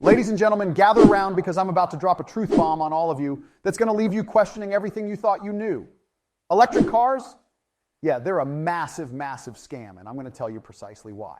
Ladies and gentlemen, gather around because I'm about to drop a truth bomb on all of you that's going to leave you questioning everything you thought you knew. Electric cars? Yeah, they're a massive, massive scam, and I'm going to tell you precisely why.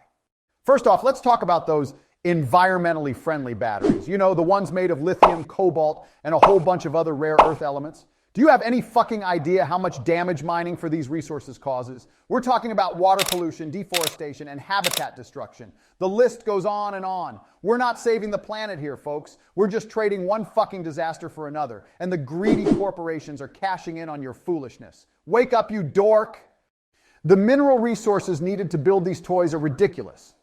First off, let's talk about those environmentally friendly batteries. You know, the ones made of lithium, cobalt, and a whole bunch of other rare earth elements. Do you have any fucking idea how much damage mining for these resources causes? We're talking about water pollution, deforestation, and habitat destruction. The list goes on and on. We're not saving the planet here, folks. We're just trading one fucking disaster for another, and the greedy corporations are cashing in on your foolishness. Wake up, you dork! The mineral resources needed to build these toys are ridiculous.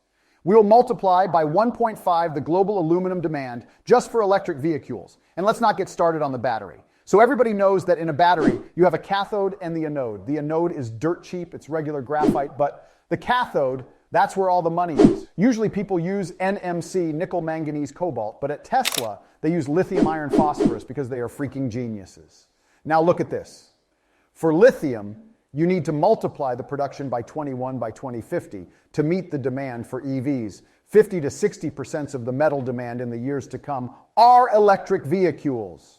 We'll multiply by 1.5 the global aluminum demand just for electric vehicles. And let's not get started on the battery. So everybody knows that in a battery, you have a cathode and the anode. The anode is dirt cheap, it's regular graphite, but the cathode, that's where all the money is. Usually people use NMC, nickel, manganese, cobalt, but at Tesla, they use lithium iron phosphorus because they are freaking geniuses. Now look at this. For lithium, you need to multiply the production by 21 by 2050 to meet the demand for EVs. 50 to 60% of the metal demand in the years to come are electric vehicles.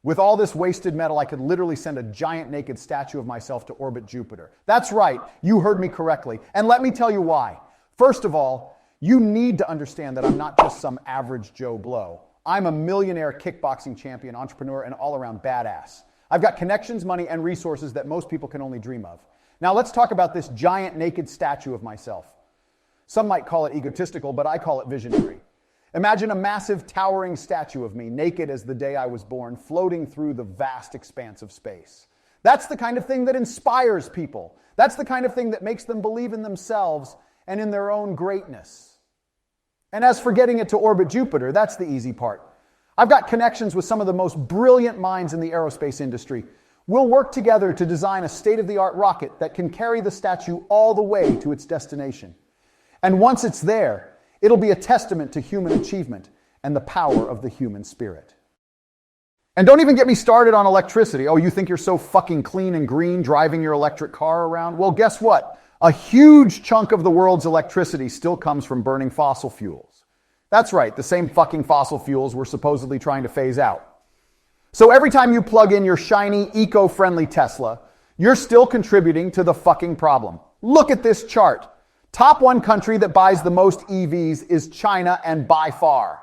With all this wasted metal, I could literally send a giant naked statue of myself to orbit Jupiter. That's right, you heard me correctly. And let me tell you why. First of all, you need to understand that I'm not just some average Joe Blow. I'm a millionaire kickboxing champion, entrepreneur, and all-around badass. I've got connections, money, and resources that most people can only dream of. Now let's talk about this giant naked statue of myself. Some might call it egotistical, but I call it visionary. Imagine a massive towering statue of me, naked as the day I was born, floating through the vast expanse of space. That's the kind of thing that inspires people. That's the kind of thing that makes them believe in themselves and in their own greatness. And as for getting it to orbit Jupiter, that's the easy part. I've got connections with some of the most brilliant minds in the aerospace industry. We'll work together to design a state-of-the-art rocket that can carry the statue all the way to its destination. And once it's there, it'll be a testament to human achievement and the power of the human spirit. And don't even get me started on electricity. Oh, you think you're so fucking clean and green driving your electric car around? Well, guess what? A huge chunk of the world's electricity still comes from burning fossil fuels. That's right, the same fucking fossil fuels we're supposedly trying to phase out. So every time you plug in your shiny, eco-friendly Tesla, you're still contributing to the fucking problem. Look at this chart. Top one country that buys the most EVs is China, and by far.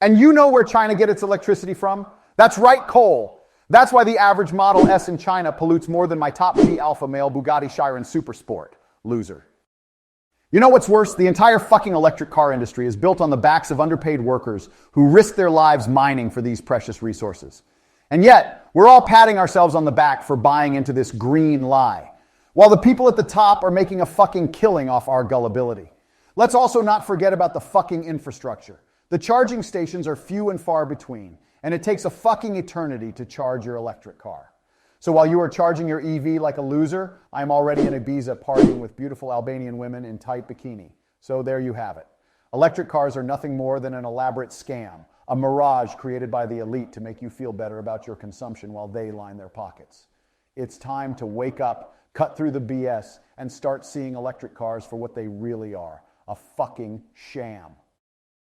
And you know where China gets its electricity from? That's right, coal. That's why the average Model S in China pollutes more than my top G alpha male Bugatti Chiron Supersport. Loser. You know what's worse? The entire fucking electric car industry is built on the backs of underpaid workers who risk their lives mining for these precious resources. And yet, we're all patting ourselves on the back for buying into this green lie, while the people at the top are making a fucking killing off our gullibility. Let's also not forget about the fucking infrastructure. The charging stations are few and far between, and it takes a fucking eternity to charge your electric car. So while you are charging your EV like a loser, I'm already in Ibiza partying with beautiful Albanian women in tight bikini. So there you have it. Electric cars are nothing more than an elaborate scam, a mirage created by the elite to make you feel better about your consumption while they line their pockets. It's time to wake up, cut through the BS, and start seeing electric cars for what they really are, a fucking sham.